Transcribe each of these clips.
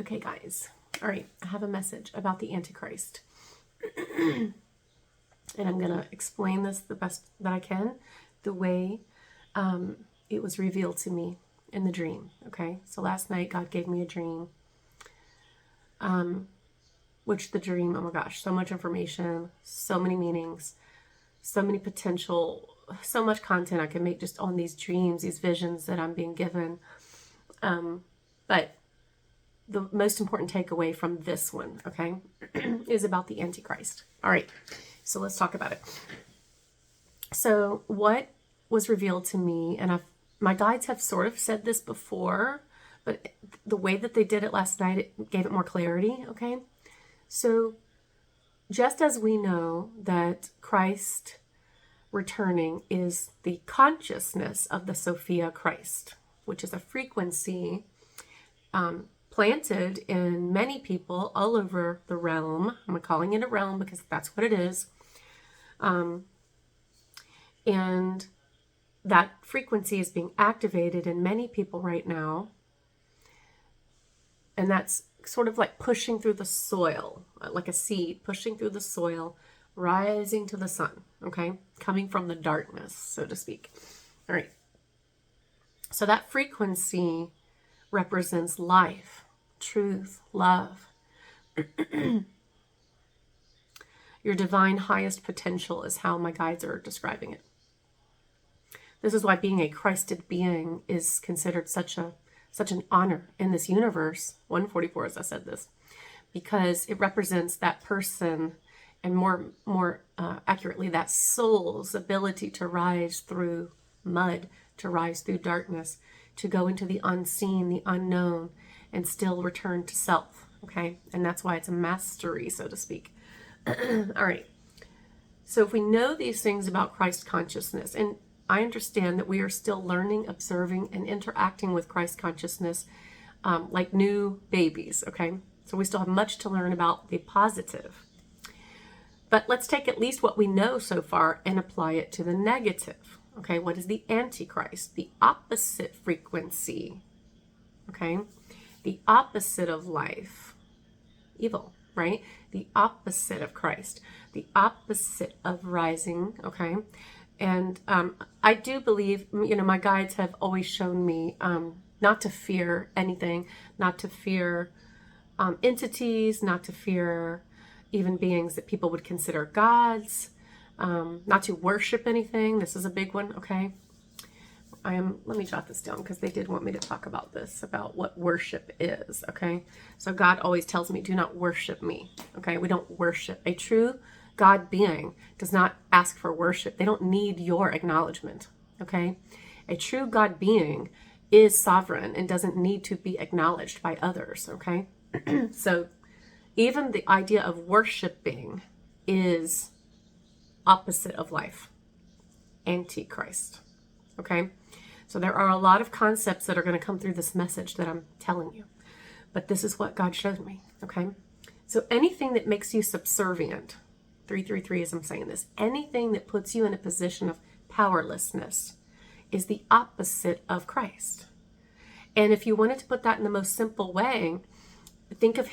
Okay, guys. All right, I have a message about the Antichrist. And I'm going to explain this the best that I can, the way it was revealed to me in the dream. Okay, so last night God gave me a dream, which the dream, oh my gosh, so much information, so many meanings, so many potential, so much content I can make just on these dreams, these visions that I'm being given. But the most important takeaway from this one, okay, is about the Antichrist. All right, so let's talk about it. So what was revealed to me, and my guides have sort of said this before, but the way that they did it last night, it gave it more clarity, okay? So just as we know that Christ returning is the consciousness of the Sophia Christ, which is a frequency planted in many people all over the realm. I'm calling it a realm because that's what it is. And that frequency is being activated in many people right now. And that's sort of like pushing through the soil, like a seed pushing through the soil, rising to the sun, okay? Coming from the darkness, so to speak. All right. So that frequency represents life, truth, love. Your divine highest potential is how my guides are describing it. This is why being a Christed being is considered such an honor in this universe. 144, as I said this, because it represents that person, and more accurately, that soul's ability to rise through mud, to rise through darkness, to go into the unseen, the unknown, and still return to self. Okay, and that's why it's a mastery, so to speak. All right. So if we know these things about Christ consciousness, and I understand that we are still learning, observing, and interacting with Christ consciousness like new babies, okay? So we still have much to learn about the positive. But let's take at least what we know so far and apply it to the negative, okay? What is the Antichrist? The opposite frequency, okay? The opposite of life, evil, right? The opposite of Christ, the opposite of rising, okay? And I do believe, my guides have always shown me not to fear anything, not to fear entities, not to fear even beings that people would consider gods, not to worship anything. This is a big one, okay? Let me jot this down because they did want me to talk about this, about what worship is, okay? So God always tells me, do not worship me, okay? We don't worship. A true God being does not ask for worship. They don't need your acknowledgement, okay? A true God being is sovereign and doesn't need to be acknowledged by others, okay? So even the idea of worshiping is opposite of life, Antichrist, okay? So there are a lot of concepts that are going to come through this message that I'm telling you, but this is what God showed me, okay? So anything that makes you subservient, 333 as I'm saying this, anything that puts you in a position of powerlessness is the opposite of Christ. And if you wanted to put that in the most simple way, think of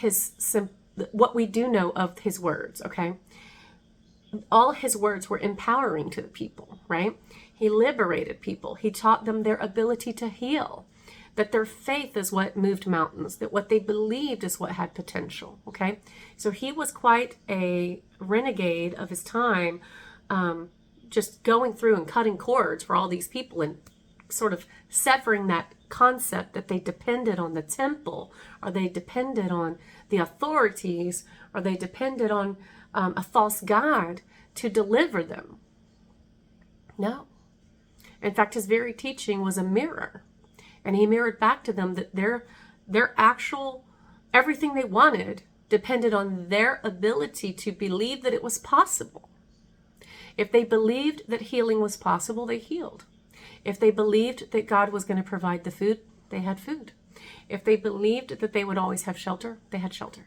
what we do know of his words, okay? All his words were empowering to the people, right? He liberated people. He taught them their ability to heal, that their faith is what moved mountains, that what they believed is what had potential, okay? So he was quite a renegade of his time, just going through and cutting cords for all these people and sort of severing that concept that they depended on the temple, or they depended on the authorities, or they depended on a false god to deliver them. No. In fact, his very teaching was a mirror. And he mirrored back to them that their actual, everything they wanted depended on their ability to believe that it was possible. If they believed that healing was possible, they healed. If they believed that God was going to provide the food, they had food. If they believed that they would always have shelter, they had shelter.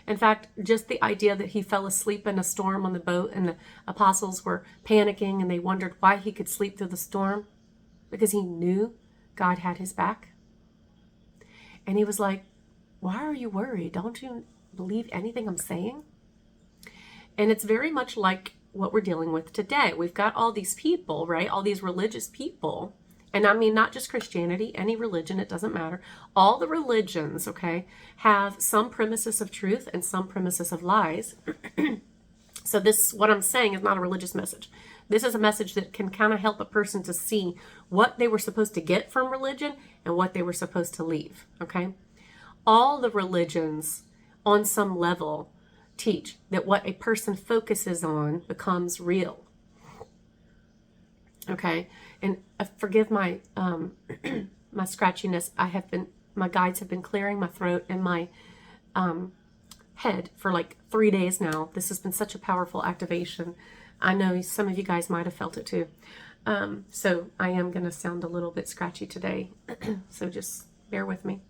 In fact, just the idea that he fell asleep in a storm on the boat and the apostles were panicking and they wondered why he could sleep through the storm, because he knew God had his back. And he was like, why are you worried? Don't you believe anything I'm saying? And it's very much like what we're dealing with today. We've got all these people, right? All these religious people. And I mean, not just Christianity, any religion, it doesn't matter. All the religions, okay, have some premises of truth and some premises of lies. So this, what I'm saying, is not a religious message. This is a message that can kind of help a person to see what they were supposed to get from religion and what they were supposed to leave, okay? All the religions, on some level, teach that what a person focuses on becomes real. Okay, and forgive my my scratchiness. My guides have been clearing my throat and my head for like 3 days now. This has been such a powerful activation. I know some of you guys might have felt it too. So I am going to sound a little bit scratchy today. So just bear with me.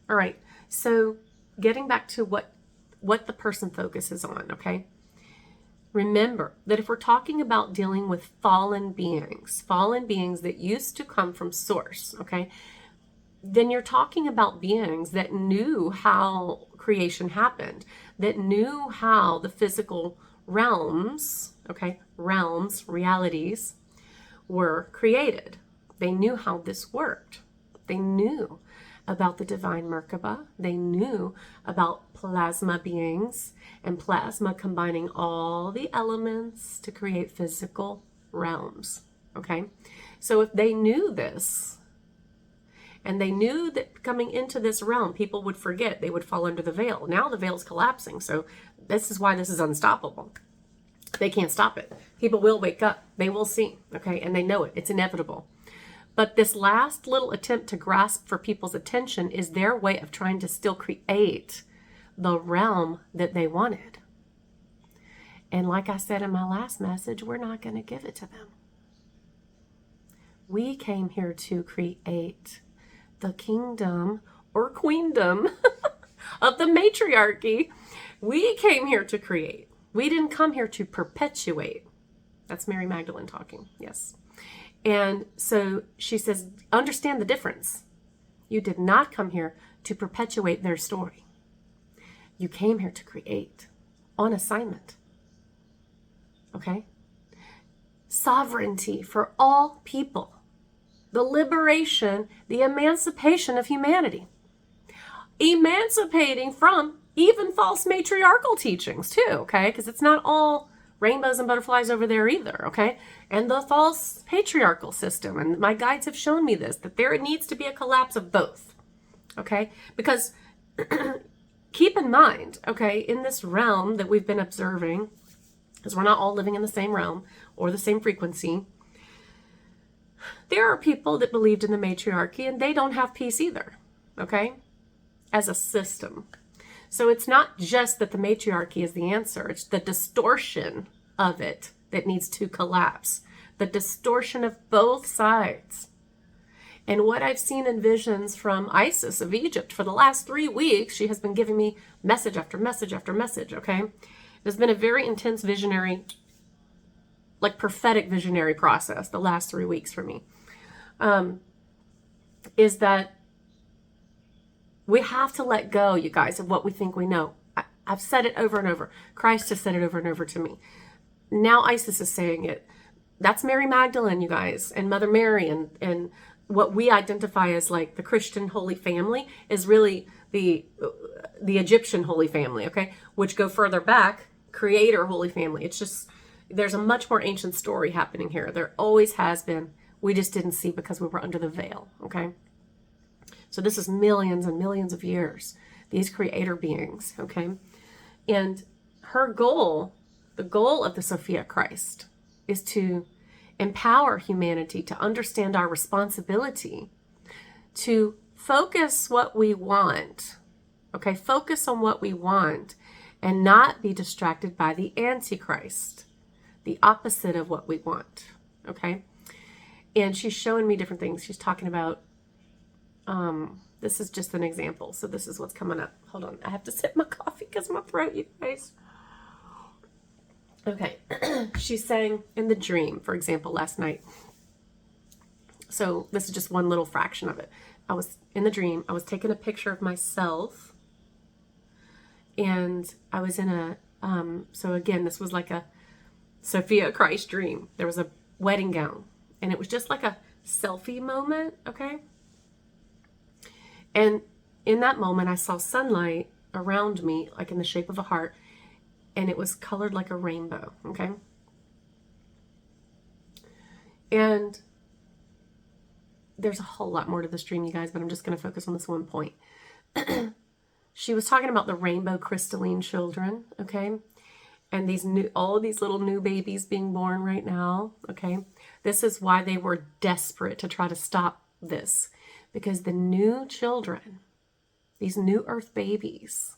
All right. So getting back to what the person focuses on, okay? Remember that if we're talking about dealing with fallen beings that used to come from source, okay, then you're talking about beings that knew how creation happened, that knew how the physical realms, okay, realities were created. They knew how this worked. They knew about the divine Merkaba. They knew about plasma beings and plasma combining all the elements to create physical realms. Okay? So if they knew this, and they knew that coming into this realm, people would forget, they would fall under the veil. Now the veil's collapsing, so this is why this is unstoppable. They can't stop it. People will wake up. They will see, okay? And they know it. It's inevitable. But this last little attempt to grasp for people's attention is their way of trying to still create the realm that they wanted. And like I said in my last message, we're not going to give it to them. We came here to create the kingdom or queendom of the matriarchy. We came here to create. We didn't come here to perpetuate. That's Mary Magdalene talking, yes. And so she says, understand the difference. You did not come here to perpetuate their story. You came here to create on assignment. Okay? Sovereignty for all people. The liberation, the emancipation of humanity. Emancipating from even false matriarchal teachings too, okay? Because it's not all rainbows and butterflies over there either, okay? And the false patriarchal system, and my guides have shown me this, that there needs to be a collapse of both, okay? Because keep in mind, okay, in this realm that we've been observing, because we're not all living in the same realm or the same frequency, there are people that believed in the matriarchy and they don't have peace either, okay? As a system. So it's not just that the matriarchy is the answer, it's the distortion of it that needs to collapse. The distortion of both sides. And what I've seen in visions from Isis of Egypt for the last 3 weeks, she has been giving me message after message after message, okay? There's been a very intense visionary, like prophetic visionary process the last 3 weeks for me. Is that we have to let go, you guys, of what we think we know. I've said it over and over. Christ has said it over and over to me. Now Isis is saying it. That's Mary Magdalene, you guys, and Mother Mary, and what we identify as like the Christian Holy Family is really the Egyptian Holy Family, okay? Which go further back, Creator Holy Family. It's just, there's a much more ancient story happening here. There always has been. We just didn't see because we were under the veil, okay? So this is millions and millions of years, these creator beings, okay? And her goal, the goal of the Sophia Christ, is to empower humanity to understand our responsibility to focus what we want, okay? Focus on what we want and not be distracted by the Antichrist, the opposite of what we want, okay? And she's showing me different things. She's talking about this is just an example. So this is what's coming up. Hold on. I have to sip my coffee because my throat, you guys. Okay. She's saying in the dream, for example, last night. So this is just one little fraction of it. I was in the dream, I was taking a picture of myself, and I was in a, so again, this was like a Sophia Christ dream. There was a wedding gown, and it was just like a selfie moment, okay? And in that moment, I saw sunlight around me, like in the shape of a heart, and it was colored like a rainbow, okay? And there's a whole lot more to this dream, you guys, but I'm just going to focus on this one point. She was talking about the rainbow crystalline children, okay? And all these little new babies being born right now, okay? This is why they were desperate to try to stop this, because the new children, these new earth babies,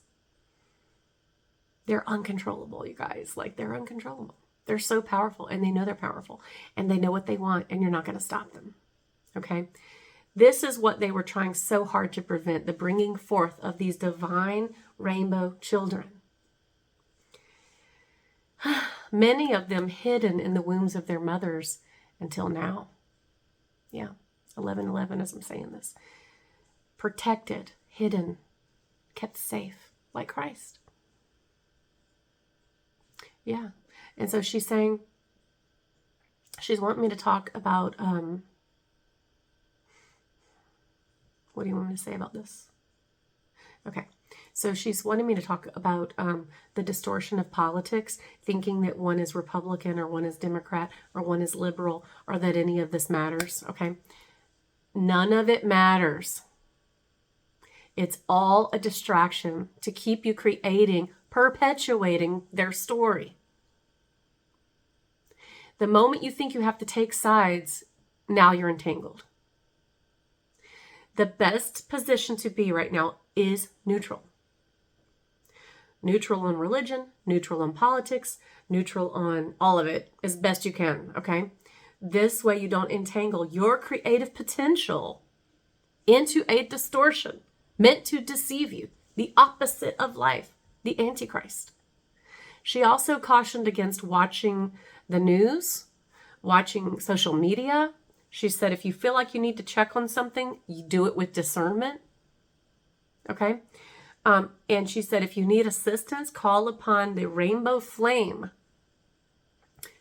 they're uncontrollable, you guys. Like, they're uncontrollable. They're so powerful, and they know they're powerful, and they know what they want, and you're not going to stop them, okay? This is what they were trying so hard to prevent, the bringing forth of these divine rainbow children. Many of them hidden in the wombs of their mothers until now. Yeah, 11:11 as I'm saying this. Protected, hidden, kept safe, like Christ. Yeah. And so she's saying, she's wanting me to talk about, what do you want me to say about this? Okay. So she's wanting me to talk about the distortion of politics, thinking that one is Republican or one is Democrat or one is liberal, or that any of this matters, okay? None of it matters. It's all a distraction to keep you perpetuating their story. The moment you think you have to take sides, now you're entangled. The best position to be right now is neutral. Neutral on religion, neutral on politics, neutral on all of it as best you can, okay? This way you don't entangle your creative potential into a distortion meant to deceive you, the opposite of life, the Antichrist. She also cautioned against watching the news, watching social media. She said if you feel like you need to check on something, you do it with discernment, okay? And she said, if you need assistance, call upon the rainbow flame.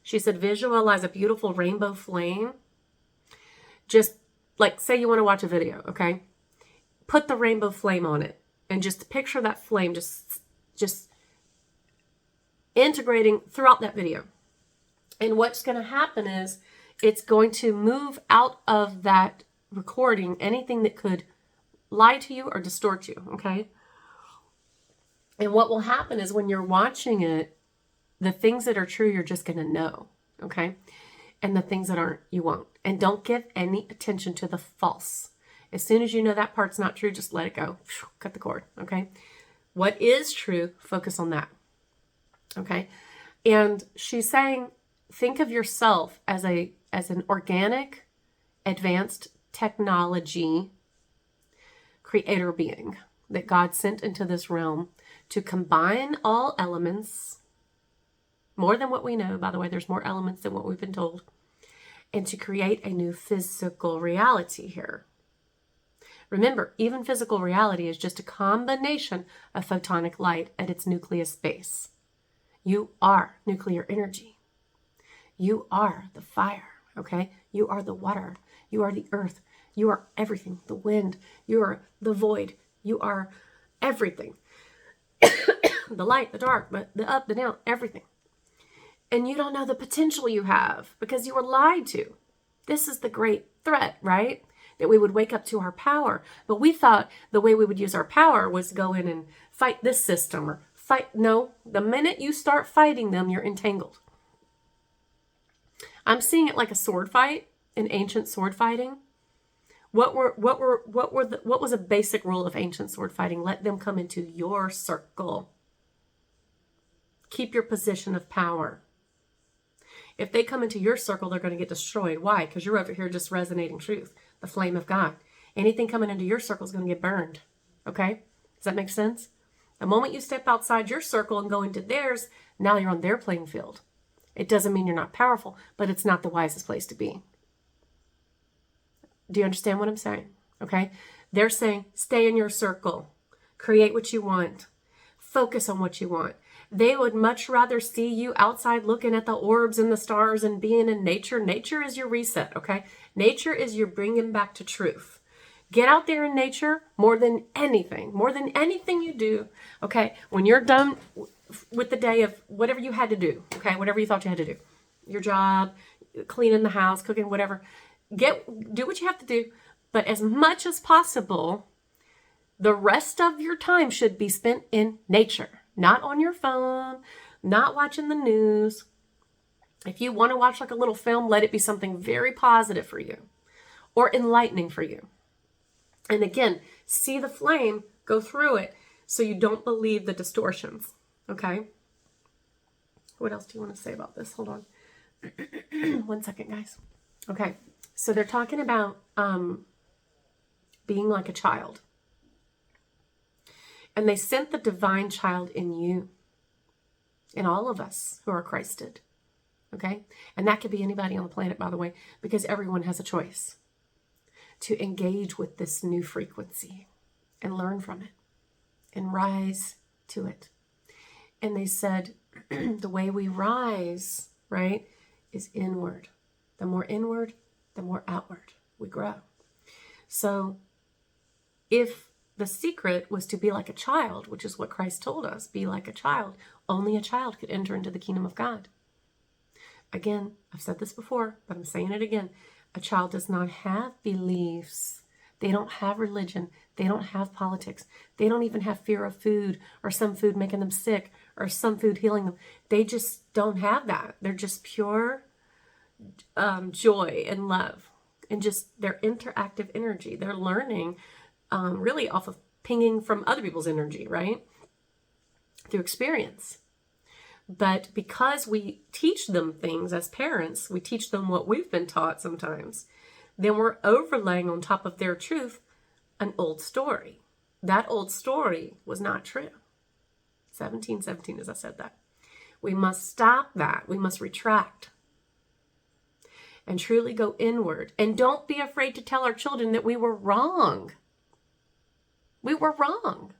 She said, visualize a beautiful rainbow flame. Just like, say you want to watch a video, okay? Put the rainbow flame on it and just picture that flame just integrating throughout that video. And what's going to happen is it's going to move out of that recording anything that could lie to you or distort you, okay? And what will happen is when you're watching it, the things that are true, you're just going to know, okay? And the things that aren't, you won't. And don't give any attention to the false. As soon as you know that part's not true, just let it go. Cut the cord, okay? What is true, focus on that, okay? And she's saying, think of yourself as an organic, advanced technology creator being that God sent into this realm to combine all elements, more than what we know, by the way, there's more elements than what we've been told, and to create a new physical reality here. Remember, even physical reality is just a combination of photonic light at its nucleus base. You are nuclear energy. You are the fire, okay? You are the water. You are the earth. You are everything. The wind. You are the void. You are everything. The light, the dark, the up, the down, everything. And you don't know the potential you have because you were lied to. This is the great threat, right? That we would wake up to our power. But we thought the way we would use our power was go in and fight this system or fight. No, the minute you start fighting them, you're entangled. I'm seeing it like a sword fight, an ancient sword fighting. What was a basic rule of ancient sword fighting? Let them come into your circle. Keep your position of power. If they come into your circle, they're going to get destroyed. Why? Because you're over here just resonating truth, the flame of God. Anything coming into your circle is going to get burned. Okay? Does that make sense? The moment you step outside your circle and go into theirs, now you're on their playing field. It doesn't mean you're not powerful, but it's not the wisest place to be. Do you understand what I'm saying? Okay? They're saying, stay in your circle, create what you want, focus on what you want. They would much rather see you outside looking at the orbs and the stars and being in nature. Nature is your reset, okay? Nature is your bringing back to truth. Get out there in nature more than anything you do, okay? When you're done with the day of whatever you had to do, okay? Whatever you thought you had to do, your job, cleaning the house, cooking, whatever. Do what you have to do, but as much as possible, the rest of your time should be spent in nature, not on your phone, not watching the news. If you want to watch like a little film, let it be something very positive for you or enlightening for you. And again, see the flame, go through it so you don't believe the distortions, okay? What else do you want to say about this? Hold on. 1 second, guys. Okay, so they're talking about being like a child. And they sent the divine child in you, in all of us who are Christed, okay? And that could be anybody on the planet, by the way, because everyone has a choice to engage with this new frequency and learn from it and rise to it. And they said the way we rise, right, is inward. The more inward, the more outward we grow. So if the secret was to be like a child, which is what Christ told us, be like a child, only a child could enter into the kingdom of God. Again, I've said this before, but I'm saying it again. A child does not have beliefs. They don't have religion. They don't have politics. They don't even have fear of food or some food making them sick or some food healing them. They just don't have that. They're just pure joy and love and just their interactive energy. They're learning really off of pinging from other people's energy, right? Through experience. But because we teach them things as parents, we teach them what we've been taught sometimes, then we're overlaying on top of their truth an old story. That old story was not true. 1717, as I said that. We must stop that. We must retract and truly go inward. And don't be afraid to tell our children that we were wrong. We were wrong.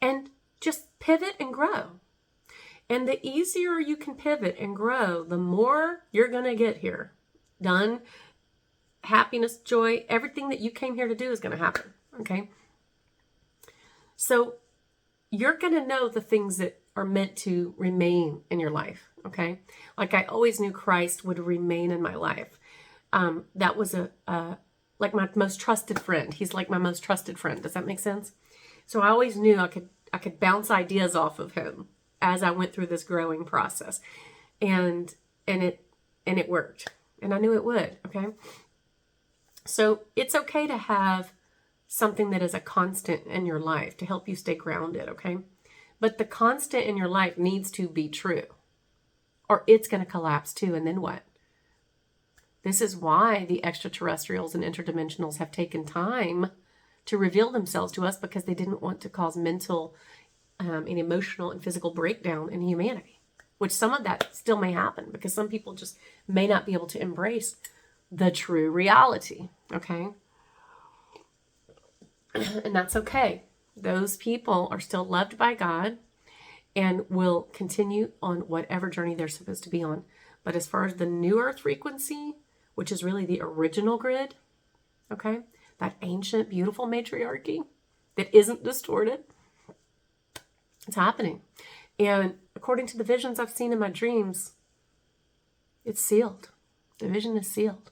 And just pivot and grow. And the easier you can pivot and grow, the more you're going to get here. Done. Happiness, joy, everything that you came here to do is going to happen. Okay? So you're going to know the things that are meant to remain in your life. Okay? Like I always knew Christ would remain in my life. That was like my most trusted friend. He's like my most trusted friend. Does that make sense? So I always knew I could bounce ideas off of him as I went through this growing process. And it worked. And I knew it would, okay? So it's okay to have something that is a constant in your life to help you stay grounded, okay? But the constant in your life needs to be true, or it's going to collapse too, and then what? This is why the extraterrestrials and interdimensionals have taken time to reveal themselves to us, because they didn't want to cause mental and emotional and physical breakdown in humanity, which some of that still may happen because some people just may not be able to embrace the true reality, okay? And that's okay. Those people are still loved by God and will continue on whatever journey they're supposed to be on. But as far as the new earth frequency, which is really the original grid, okay, that ancient, beautiful matriarchy that isn't distorted, it's happening. And according to the visions I've seen in my dreams, it's sealed. The vision is sealed.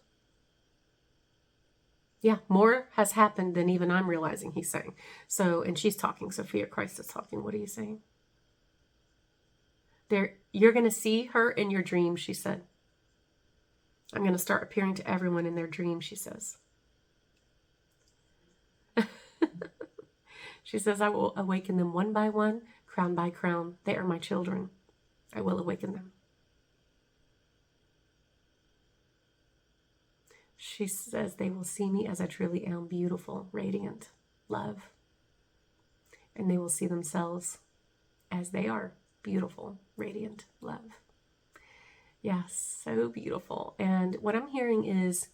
Yeah, more has happened than even I'm realizing, he's saying. So, and she's talking, Sophia Christ is talking. What are you saying? You're going to see her in your dreams, she said. I'm going to start appearing to everyone in their dreams, she says. She says, I will awaken them one by one, crown by crown. They are my children. I will awaken them. She says they will see me as I truly am, beautiful, radiant, love. And they will see themselves as they are, beautiful, radiant, love. Yes, so beautiful. And what I'm hearing is,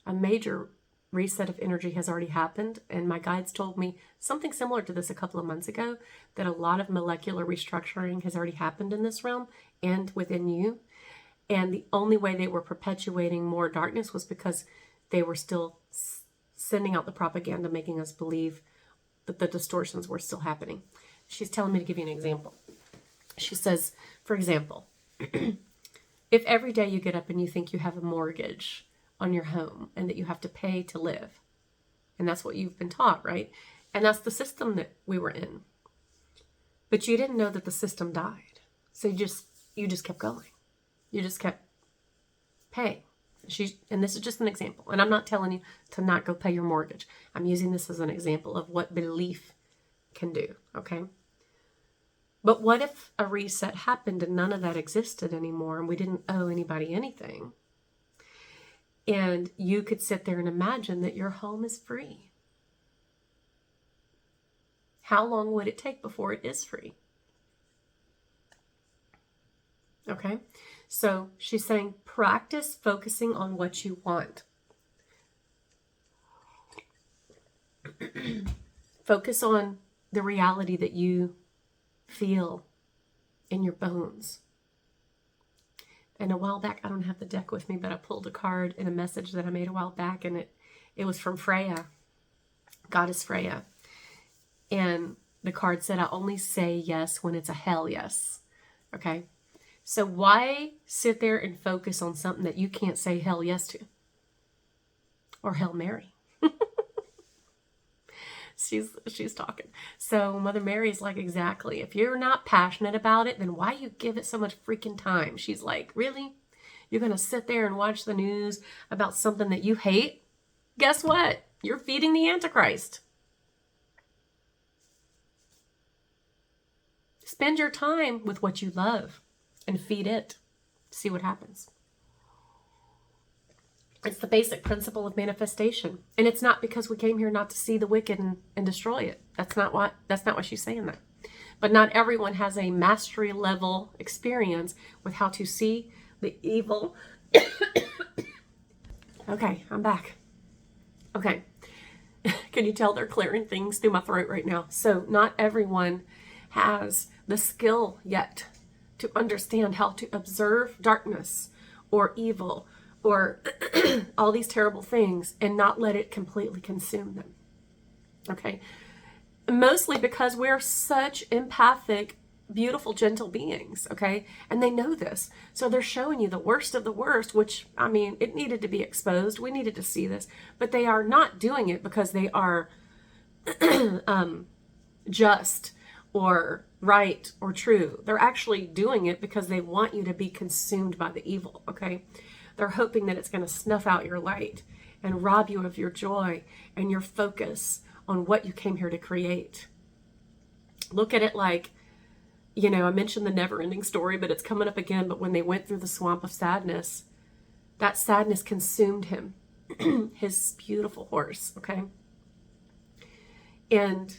a major reset of energy has already happened. And my guides told me something similar to this a couple of months ago, that a lot of molecular restructuring has already happened in this realm and within you. And the only way they were perpetuating more darkness was because they were still sending out the propaganda, making us believe that the distortions were still happening. She's telling me to give you an example. She says, for example, if every day you get up and you think you have a mortgage on your home and that you have to pay to live, and that's what you've been taught, right? And that's the system that we were in. But you didn't know that the system died. So you just kept going. You just kept paying. And this is just an example. And I'm not telling you to not go pay your mortgage. I'm using this as an example of what belief can do, okay? But what if a reset happened and none of that existed anymore and we didn't owe anybody anything? And you could sit there and imagine that your home is free. How long would it take before it is free? Okay, so she's saying practice focusing on what you want. Focus on the reality that you feel in your bones. And a while back, I don't have the deck with me, but I pulled a card in a message that I made a while back, and it was from Freya, Goddess Freya. And the card said, I only say yes when it's a hell yes. Okay? So why sit there and focus on something that you can't say hell yes to? Or Hail Mary? She's talking. So Mother Mary's like, exactly. If you're not passionate about it, then why you give it so much freaking time? She's like, really? You're going to sit there and watch the news about something that you hate? Guess what? You're feeding the Antichrist. Spend your time with what you love and feed it. See what happens. It's the basic principle of manifestation. And it's not because we came here not to see the wicked and destroy it. That's not what she's saying there. But not everyone has a mastery level experience with how to see the evil. Okay, I'm back. Okay. Can you tell they're clearing things through my throat right now? So not everyone has the skill yet to understand how to observe darkness or evil or all these terrible things and not let it completely consume them. Okay? Mostly because we're such empathic, beautiful, gentle beings, okay? And they know this. So they're showing you the worst of the worst, which, I mean, it needed to be exposed. We needed to see this. But they are not doing it because they are just or right or true. They're actually doing it because they want you to be consumed by the evil, okay? They're hoping that it's going to snuff out your light and rob you of your joy and your focus on what you came here to create. Look at it like, you know, I mentioned the never-ending story, but it's coming up again. But when they went through the swamp of sadness, that sadness consumed him, his beautiful horse, okay? And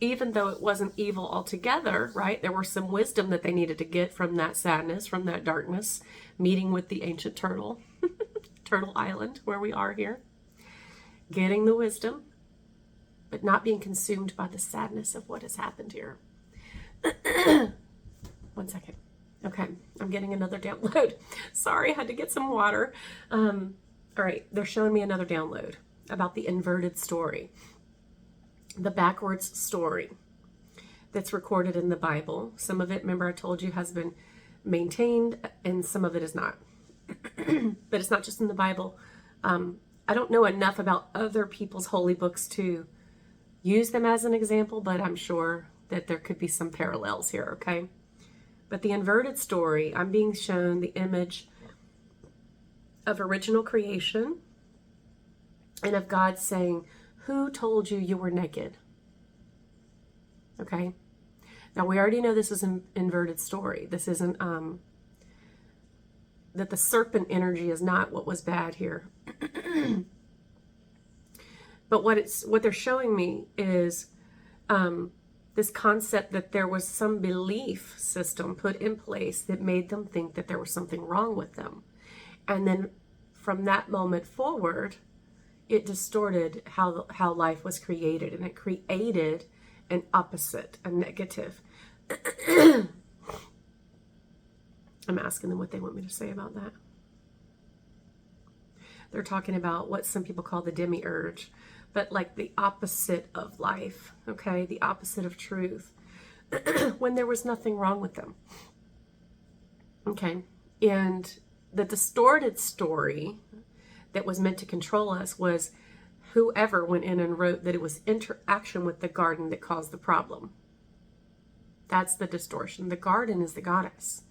even though it wasn't evil altogether, right? There were some wisdom that they needed to get from that sadness, from that darkness, meeting with the ancient turtle, Turtle Island, where we are here, getting the wisdom, but not being consumed by the sadness of what has happened here. 1 second. Okay, I'm getting another download. Sorry, I had to get some water. All right, they're showing me another download about the inverted story. The backwards story that's recorded in the Bible. Some of it, remember I told you, has been maintained and some of it is not. But it's not just in the Bible. I don't know enough about other people's holy books to use them as an example, but I'm sure that there could be some parallels here, okay? But the inverted story, I'm being shown the image of original creation and of God saying, who told you you were naked? Okay. Now we already know this is an inverted story. This isn't, that the serpent energy is not what was bad here. But what they're showing me is this concept that there was some belief system put in place that made them think that there was something wrong with them. And then from that moment forward, it distorted how life was created, and it created an opposite, a negative. I'm asking them what they want me to say about that. They're talking about what some people call the demiurge, but like the opposite of life, okay? The opposite of truth, when there was nothing wrong with them, okay? And the distorted story that was meant to control us was whoever went in and wrote that it was interaction with the garden that caused the problem. That's the distortion. The garden is the goddess.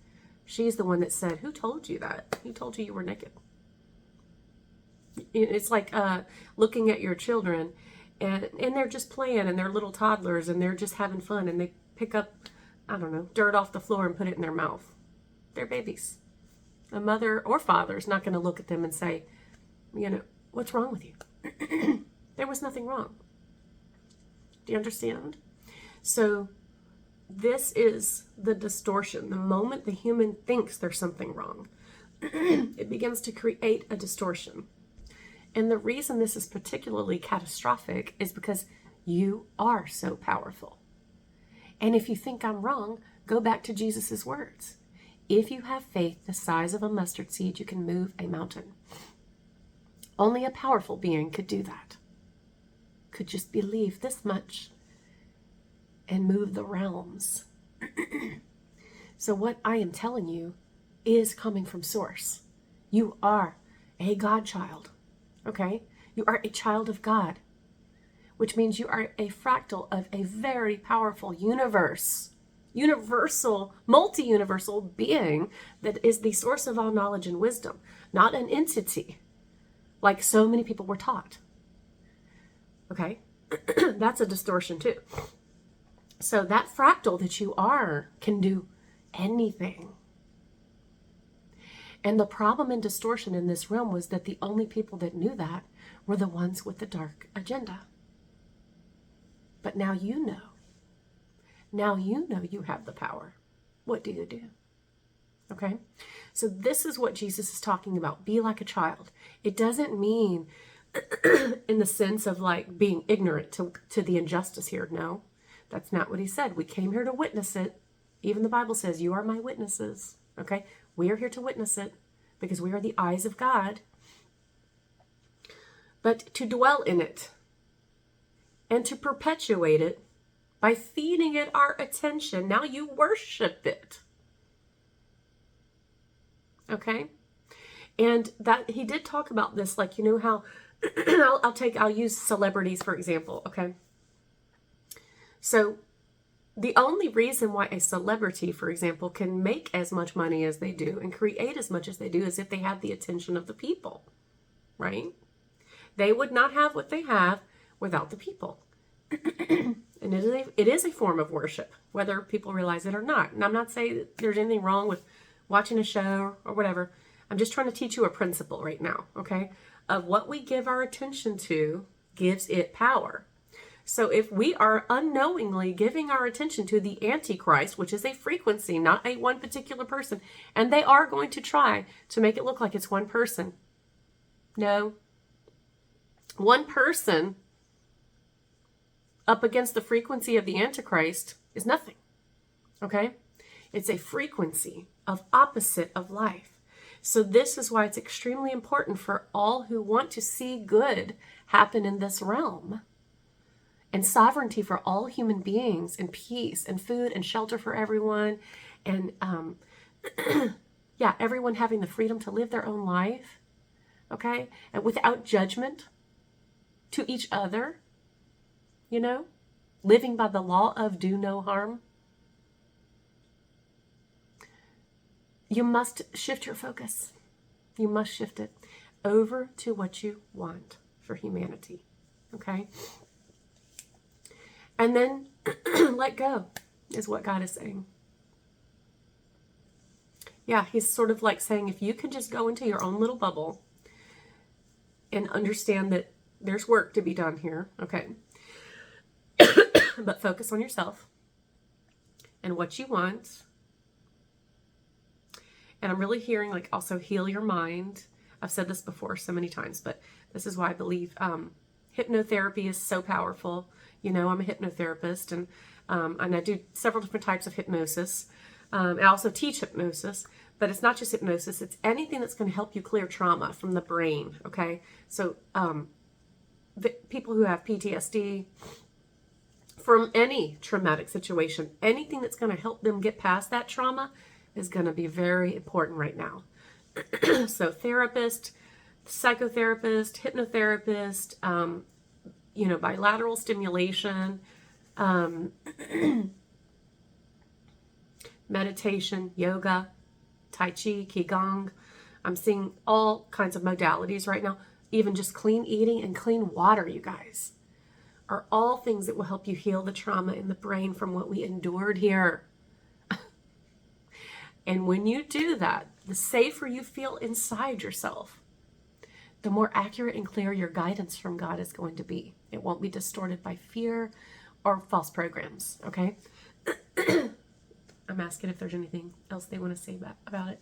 She's the one that said, who told you that? Who told you were naked? It's like looking at your children and they're just playing and they're little toddlers and they're just having fun and they pick up, I don't know, dirt off the floor and put it in their mouth. They're babies. A mother or father is not going to look at them and say, you know, what's wrong with you? There was nothing wrong. Do you understand? So this is the distortion. The moment the human thinks there's something wrong, it begins to create a distortion. And the reason this is particularly catastrophic is because you are so powerful. And if you think I'm wrong, go back to Jesus's words. If you have faith the size of a mustard seed, you can move a mountain. Only a powerful being could do that. Could just believe this much and move the realms. So what I am telling you is coming from source. You are a God child. Okay? You are a child of God, which means you are a fractal of a very powerful universe, universal, multi-universal being that is the source of all knowledge and wisdom, not an entity like so many people were taught. Okay? That's a distortion too. So that fractal that you are can do anything. And the problem and distortion in this realm was that the only people that knew that were the ones with the dark agenda. But now you know. Now you know you have the power. What do you do? Okay? So this is what Jesus is talking about. Be like a child. It doesn't mean in the sense of like being ignorant to the injustice here. No, that's not what he said. We came here to witness it. Even the Bible says, you are my witnesses. Okay? We are here to witness it because we are the eyes of God. But to dwell in it and to perpetuate it by feeding it our attention. Now you worship it. Okay? And that he did talk about this, like, you know how I'll use celebrities for example, okay? So the only reason why a celebrity, for example, can make as much money as they do and create as much as they do is if they have the attention of the people, right? They would not have what they have without the people. And it is a form of worship, whether people realize it or not. And I'm not saying that there's anything wrong with watching a show or whatever. I'm just trying to teach you a principle right now, okay? Of what we give our attention to gives it power. So if we are unknowingly giving our attention to the Antichrist, which is a frequency, not a one particular person, and they are going to try to make it look like it's one person. No. One person up against the frequency of the Antichrist is nothing. Okay? It's a frequency of opposite of life. So this is why it's extremely important for all who want to see good happen in this realm, and sovereignty for all human beings, and peace and food and shelter for everyone, and everyone having the freedom to live their own life, okay, and without judgment to each other, you know, living by the law of do no harm. You must shift your focus. You must shift it over to what you want for humanity, okay? And then let go is what God is saying. Yeah, he's sort of like saying, if you can just go into your own little bubble and understand that there's work to be done here, okay? But focus on yourself and what you want. And I'm really hearing like also heal your mind. I've said this before so many times, but this is why I believe hypnotherapy is so powerful. You know, I'm a hypnotherapist, and I do several different types of hypnosis. I also teach hypnosis, but it's not just hypnosis. It's anything that's going to help you clear trauma from the brain, okay? So people who have PTSD, from any traumatic situation, anything that's going to help them get past that trauma is going to be very important right now. So therapist, psychotherapist, hypnotherapist, you know, bilateral stimulation, meditation, yoga, Tai Chi, Qigong. I'm seeing all kinds of modalities right now. Even just clean eating and clean water, you guys, are all things that will help you heal the trauma in the brain from what we endured here. And when you do that, the safer you feel inside yourself, the more accurate and clear your guidance from God is going to be. It won't be distorted by fear or false programs, okay? I'm asking if there's anything else they want to say about it.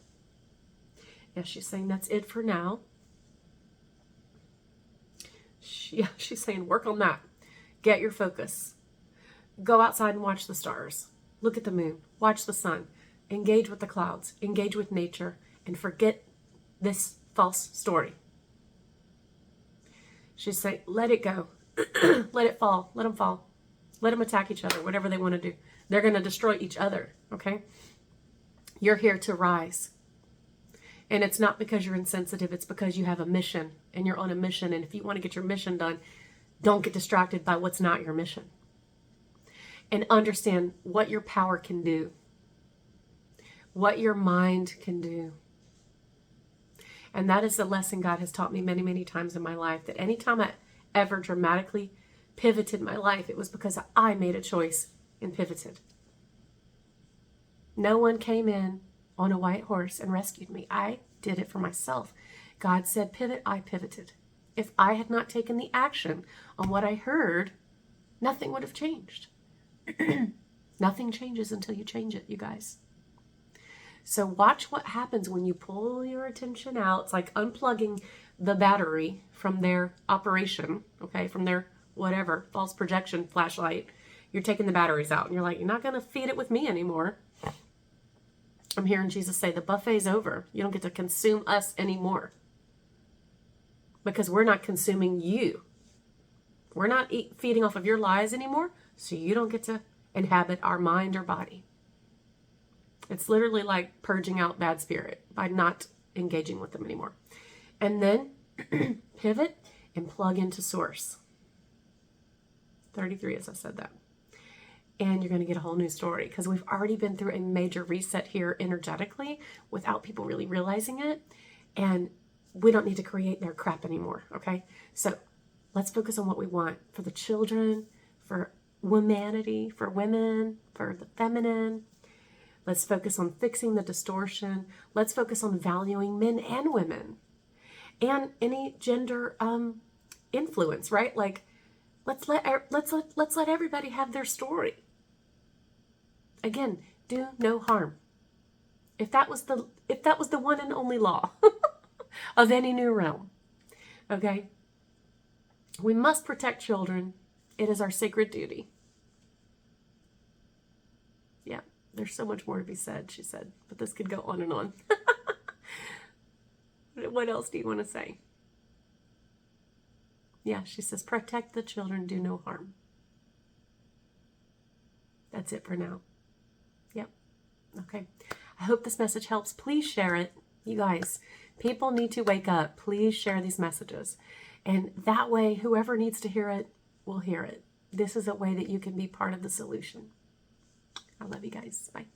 Yeah, she's saying that's it for now. She's saying work on that. Get your focus. Go outside and watch the stars. Look at the moon. Watch the sun. Engage with the clouds. Engage with nature. And forget this false story. She's saying, let it go. Let it fall. Let them fall. Let them attack each other, whatever they want to do. They're going to destroy each other, okay? You're here to rise. And it's not because you're insensitive. It's because you have a mission, and you're on a mission. And if you want to get your mission done, don't get distracted by what's not your mission. And understand what your power can do, what your mind can do. And that is the lesson God has taught me many, many times in my life, that anytime I ever dramatically pivoted my life, it was because I made a choice and pivoted. No one came in on a white horse and rescued me. I did it for myself. God said pivot, I pivoted. If I had not taken the action on what I heard, nothing would have changed. Nothing changes until you change it, you guys. So watch what happens when you pull your attention out. It's like unplugging the battery from their operation, okay, from their whatever, false projection flashlight. You're taking the batteries out, and you're like, you're not going to feed it with me anymore. I'm hearing Jesus say, the buffet's over. You don't get to consume us anymore. Because we're not consuming you. We're not feeding off of your lies anymore, so you don't get to inhabit our mind or body. It's literally like purging out bad spirit by not engaging with them anymore. And then pivot and plug into source. 33 as I said that. And you're going to get a whole new story, because we've already been through a major reset here energetically without people really realizing it. And we don't need to create their crap anymore, okay? So let's focus on what we want for the children, for humanity, for women, for the feminine. Let's focus on fixing the distortion. Let's focus on valuing men and women and any gender influence, right? Like, let's let everybody have their story. Again, do no harm. If that was the one and only law of any new realm, okay? We must protect children. It is our sacred duty. Yeah, there's so much more to be said, she said, but this could go on and on. What else do you want to say? Yeah, she says, protect the children, do no harm. That's it for now. Yep. Okay. I hope this message helps. Please share it. You guys, people need to wake up. Please share these messages. And that way, whoever needs to hear it will hear it. This is a way that you can be part of the solution. I love you guys. Bye.